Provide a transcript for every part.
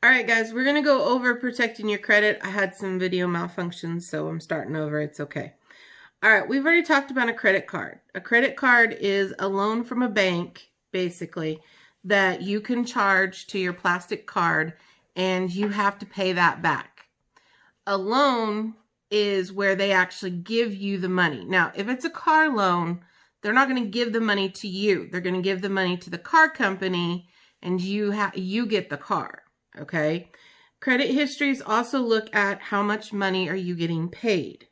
All right, guys, we're going to go over protecting your credit. I had some video malfunctions, so I'm starting over. It's okay. All right, we've already talked about a credit card. A credit card is a loan from a bank, basically, that you can charge to your plastic card, and you have to pay that back. A loan is where they actually give you the money. Now, if it's a car loan, they're not going to give the money to you. They're going to give the money to the car company, and you get the car. Okay. Credit histories also look at how much money are you getting paid.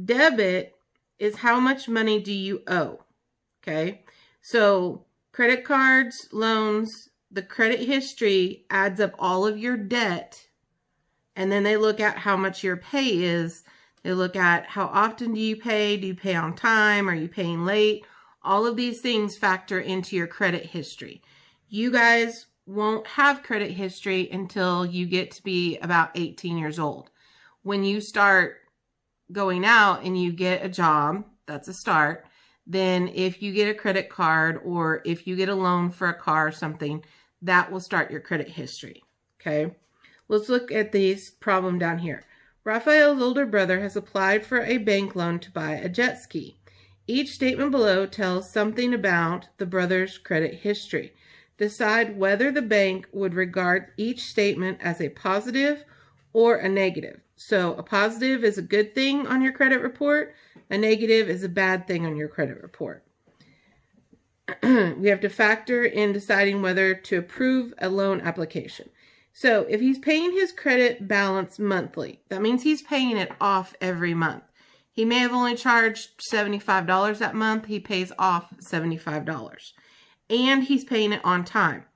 Debit is how much money do you owe. Okay. So credit cards, loans, the credit history adds up all of your debt. And then they look at how much your pay is. They look at how often do you pay? Do you pay on time? Are you paying late? All of these things factor into your credit history. You guys won't have credit history until you get to be about 18 years old. When you start going out and you get a job, that's a start. Then if you get a credit card or if you get a loan for a car or something, that will start your credit history. Okay, let's look at this problem down here. Raphael's older brother has applied for a bank loan to buy a jet ski. Each statement below tells something about the brother's credit history. Decide whether the bank would regard each statement as a positive or a negative. So a positive is a good thing on your credit report. A negative is a bad thing on your credit report. We have to factor in deciding whether to approve a loan application. So if he's paying his credit balance monthly, that means he's paying it off every month. He may have only charged $75 that month. He pays off $75. And he's paying it on time.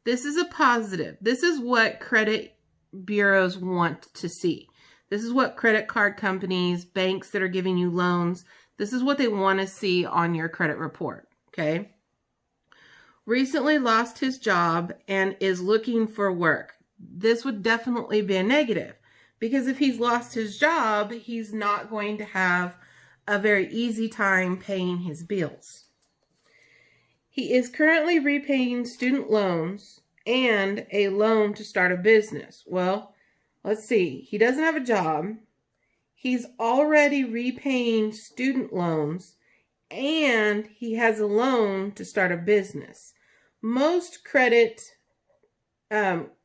This is a positive. This is what credit bureaus want to see. This is what credit card companies, banks that are giving you loans, this is what they want to see on your credit report, okay? Recently lost his job and is looking for work. This would definitely be a negative because if he's lost his job, he's not going to have a very easy time paying his bills. He is currently repaying student loans and a loan to start a business. Well, let's see. He doesn't have a job. He's already repaying student loans and he has a loan to start a business. Most credit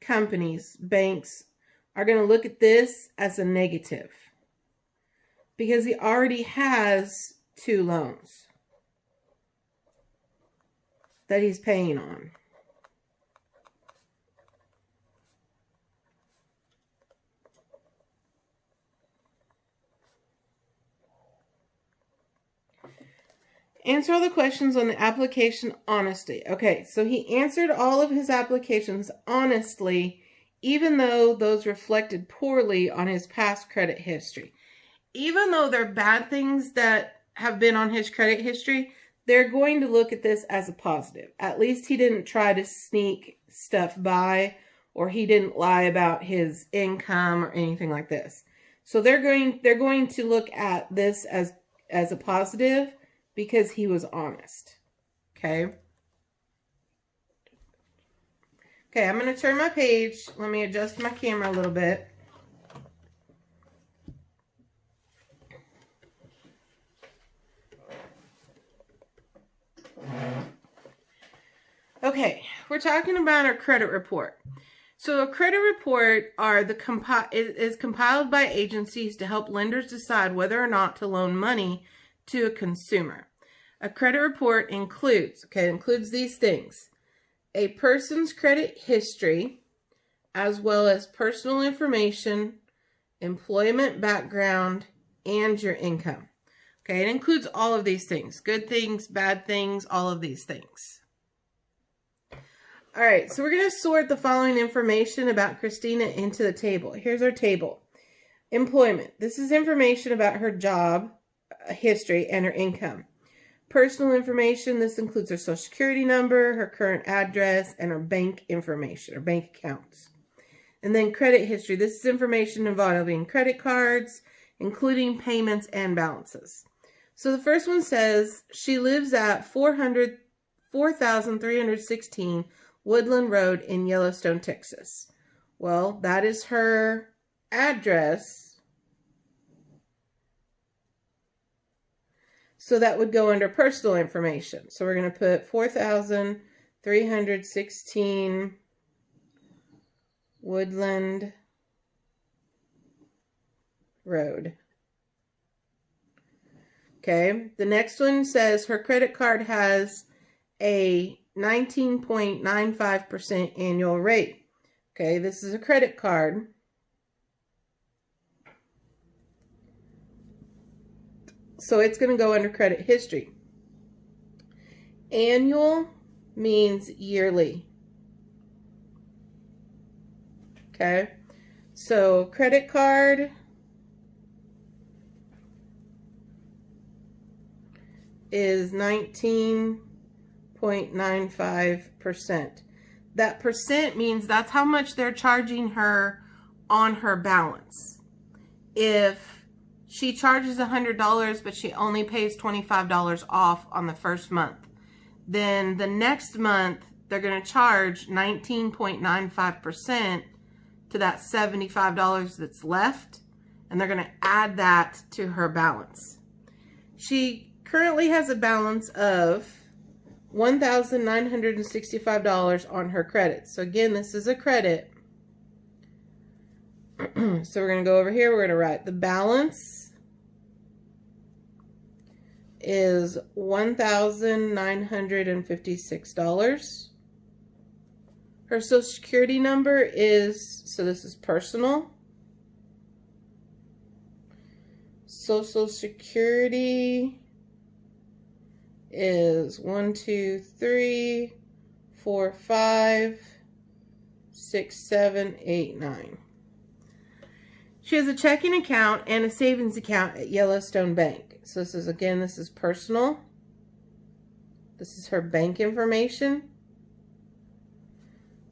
companies, banks, are going to look at this as a negative because he already has 2 loans that he's paying on. Answer all the questions on the application honestly. Okay, so he answered all of his applications honestly, even though those reflected poorly on his past credit history. Even though they're bad things that have been on his credit history, they're going to look at this as a positive. At least he didn't try to sneak stuff by or he didn't lie about his income or anything like this. So they're going to look at this as a positive because he was honest. Okay? Okay, I'm going to turn my page. Let me adjust my camera a little bit. Okay, we're talking about our credit report. So a credit report is compiled by agencies to help lenders decide whether or not to loan money to a consumer. A credit report includes these things: a person's credit history, as well as personal information, employment background, and your income. Okay, it includes all of these things: good things, bad things, all of these things. All right, so we're going to sort the following information about Christina into the table. Here's our table. Employment. This is information about her job history and her income. Personal information. This includes her social security number, her current address, and her bank information, or bank accounts. And then credit history. This is information involving credit cards, including payments and balances. So the first one says she lives at 4,316 Woodland Road in Yellowstone, Texas. Well, that is her address. So that would go under personal information. So we're going to put 4,316 Woodland Road. Okay, the next one says her credit card has a 19.95% annual rate. Okay, this is a credit card. So it's going to go under credit history. Annual means yearly. Okay, so credit card is 19.95%. That percent means that's how much they're charging her on her balance. If she charges $100, but she only pays $25 off on the first month, then the next month they're going to charge 19.95% to that $75 that's left, and they're going to add that to her balance. She currently has a balance of $1,965 on her credit. So again, this is a credit. So we're going to go over here. We're going to write the balance is $1,956. Her Social Security number is, so this is personal. Social Security is 1, 2, 3, 4, 5, 6, 7, 8, 9. She has a checking account and a savings account at Yellowstone Bank. So this is, again, this is personal. This is her bank information.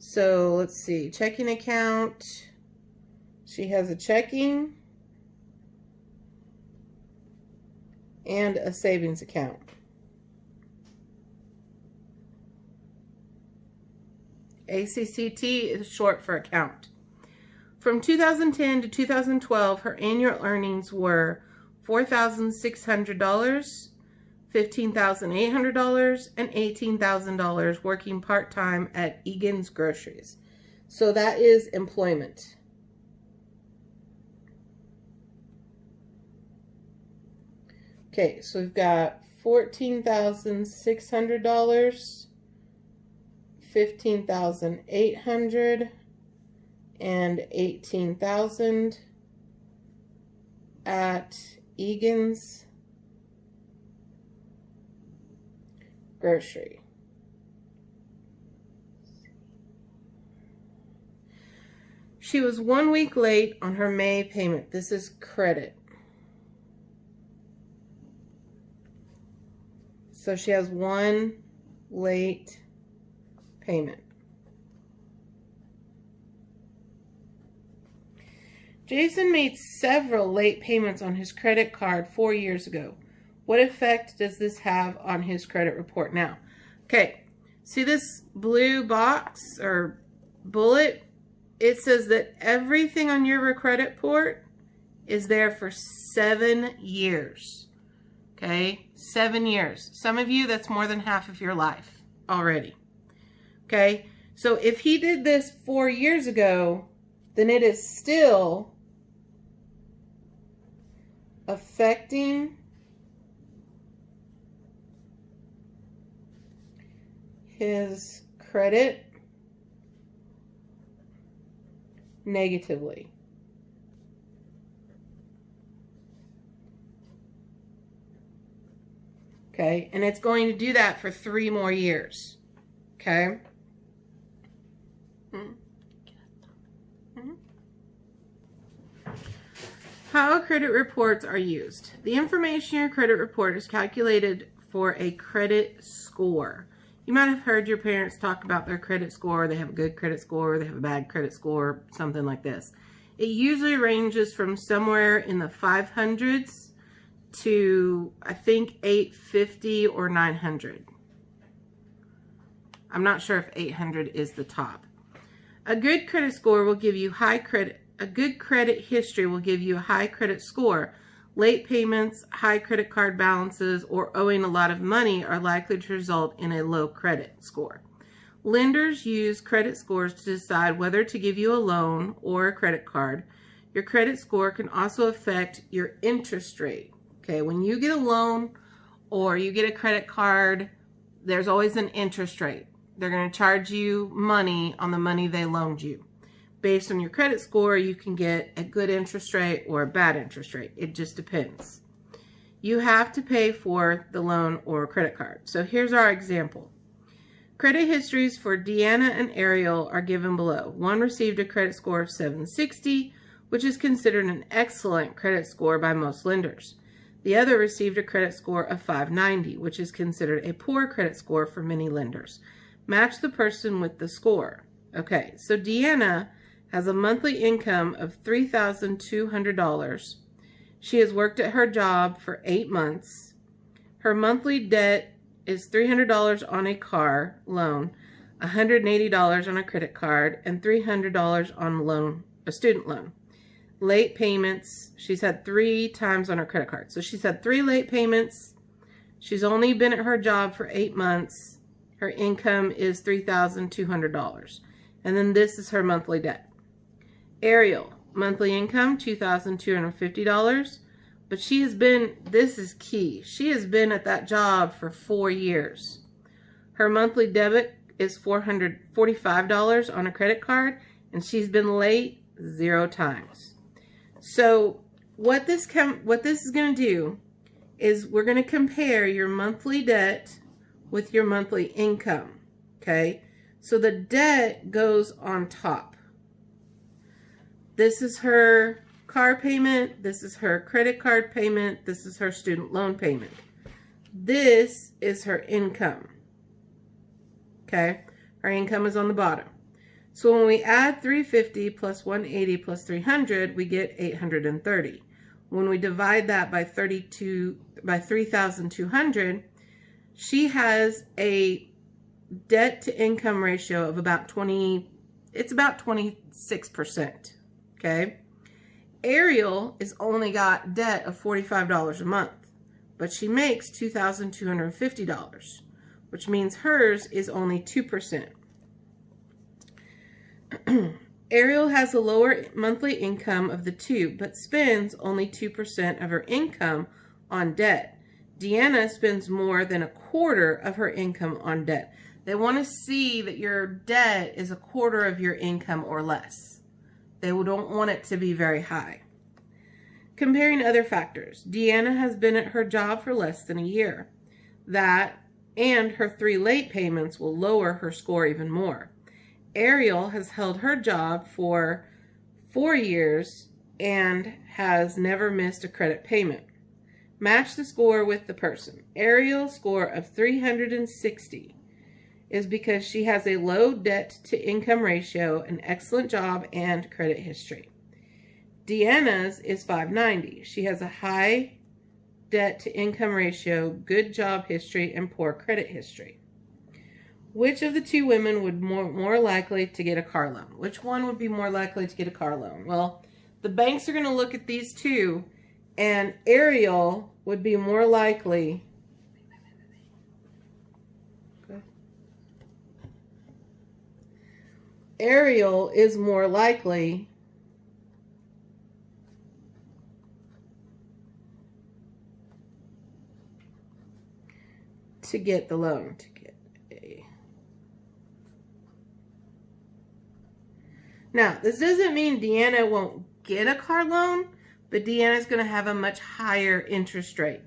So let's see, checking account. She has a checking and a savings account. ACCT is short for account. From 2010 to 2012, her annual earnings were $4,600, $15,800, and $18,000 working part-time at Egan's Groceries. So that is employment. Okay, so we've got $14,600, $15,800, and $18,000 at Egan's Grocery. She was 1 week late on her May payment. This is credit. So she has 1 late payment. Jason made several late payments on his credit card 4 years ago. What effect does this have on his credit report now? Okay, see this blue box or bullet? It says that everything on your credit report is there for 7 years. Okay, 7 years. Some of you, that's more than half of your life already. Okay, so if he did this 4 years ago, then it is still affecting his credit negatively. Okay, and it's going to do that for 3 more years. Okay. How credit reports are used. The information in your credit report is calculated for a credit score. You might have heard your parents talk about their credit score. They have a good credit score, they have a bad credit score, something like this. It usually ranges from somewhere in the 500s to, I think, 850 or 900. I'm not sure if 800 is the top. A good credit score will give you high credit. A good credit history will give you a high credit score. Late payments, high credit card balances, or owing a lot of money are likely to result in a low credit score. Lenders use credit scores to decide whether to give you a loan or a credit card. Your credit score can also affect your interest rate. Okay, when you get a loan or you get a credit card, there's always an interest rate. They're going to charge you money on the money they loaned you. Based on your credit score, you can get a good interest rate or a bad interest rate. It just depends. You have to pay for the loan or credit card. So here's our example. Credit histories for Deanna and Ariel are given below. One received a credit score of 760, which is considered an excellent credit score by most lenders. The other received a credit score of 590, which is considered a poor credit score for many lenders. Match the person with the score. Okay, so Deanna has a monthly income of $3,200. She has worked at her job for 8 months. Her monthly debt is $300 on a car loan, $180 on a credit card, and $300 on a student loan. Late payments, she's had 3 times on her credit card. So she's had 3 late payments. She's only been at her job for 8 months. Her income is $3,200. And then this is her monthly debt. Ariel, monthly income, $2,250. But she has been, this is key, she has been at that job for 4 years. Her monthly debit is $445 on a credit card, and she's been late 0 times. So what this is going to do is we're going to compare your monthly debt with your monthly income, okay? So the debt goes on top. This is her car payment, this is her credit card payment, this is her student loan payment. This is her income, okay? Her income is on the bottom. So when we add 350 plus 180 plus 300, we get 830. When we divide that by 3,200, she has a debt to income ratio of about 26%, okay? Ariel has only got debt of $45 a month, but she makes $2,250, which means hers is only 2%. Ariel has a lower monthly income of the two, but spends only 2% of her income on debt. Deanna spends more than 1/4 of her income on debt. They want to see that your debt is 1/4 of your income or less. They don't want it to be very high. Comparing other factors, Deanna has been at her job for less than a year. That and her 3 late payments will lower her score even more. Ariel has held her job for 4 years and has never missed a credit payment. Match the score with the person. Ariel's score of 360 is because she has a low debt to income ratio, an excellent job, and credit history. Deanna's is 590. She has a high debt to income ratio, good job history, and poor credit history. Which of the 2 women would more likely to get a car loan? Which one would be more likely to get a car loan? Well, the banks are going to look at these 2, and Ariel would be more likely. Okay. Ariel is more likely to get the loan. Now, this doesn't mean Deanna won't get a car loan, but Deanna's going to have a much higher interest rate.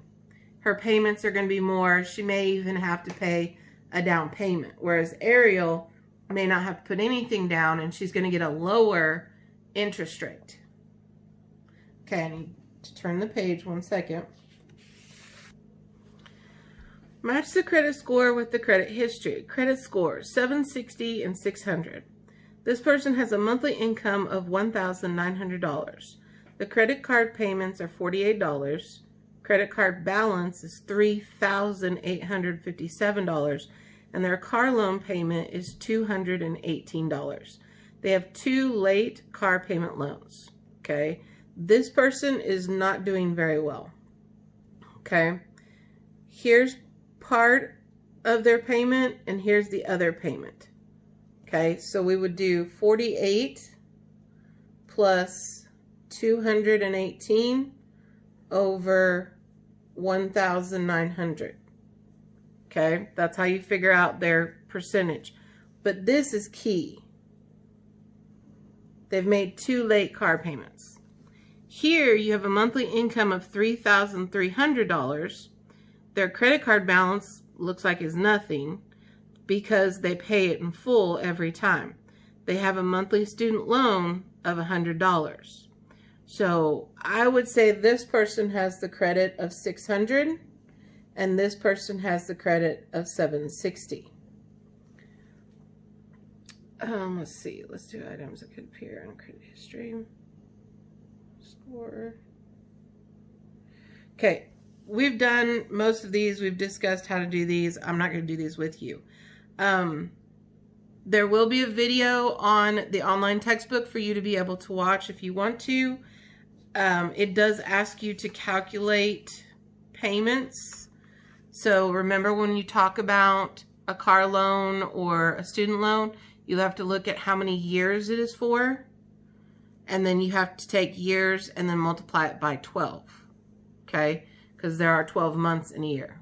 Her payments are going to be more. She may even have to pay a down payment, whereas Ariel may not have to put anything down, and she's going to get a lower interest rate. Okay, I need to turn the page 1 second. Match the credit score with the credit history. Credit score, 760 and 600. This person has a monthly income of $1,900. The credit card payments are $48. Credit card balance is $3,857, and their car loan payment is $218. They have 2 late car payment loans, okay? This person is not doing very well, okay? Here's part of their payment, and here's the other payment, okay? So we would do 48 plus 218 over 1,900, okay? That's how you figure out their percentage. But this is key. They've made 2 late car payments. Here you have a monthly income of $3,300. Their credit card balance looks like is nothing because they pay it in full every time. They have a monthly student loan of $100. So I would say this person has the credit of $600 and this person has the credit of $760. Let's see. Let's do items that could appear on credit history. Score. Okay, we've done most of these. We've discussed how to do these. I'm not going to do these with you. There will be a video on the online textbook for you to be able to watch if you want to. It does ask you to calculate payments. So remember, when you talk about a car loan or a student loan, you have to look at how many years it is for, and then you have to take years and then multiply it by 12, okay? Because there are 12 months in a year.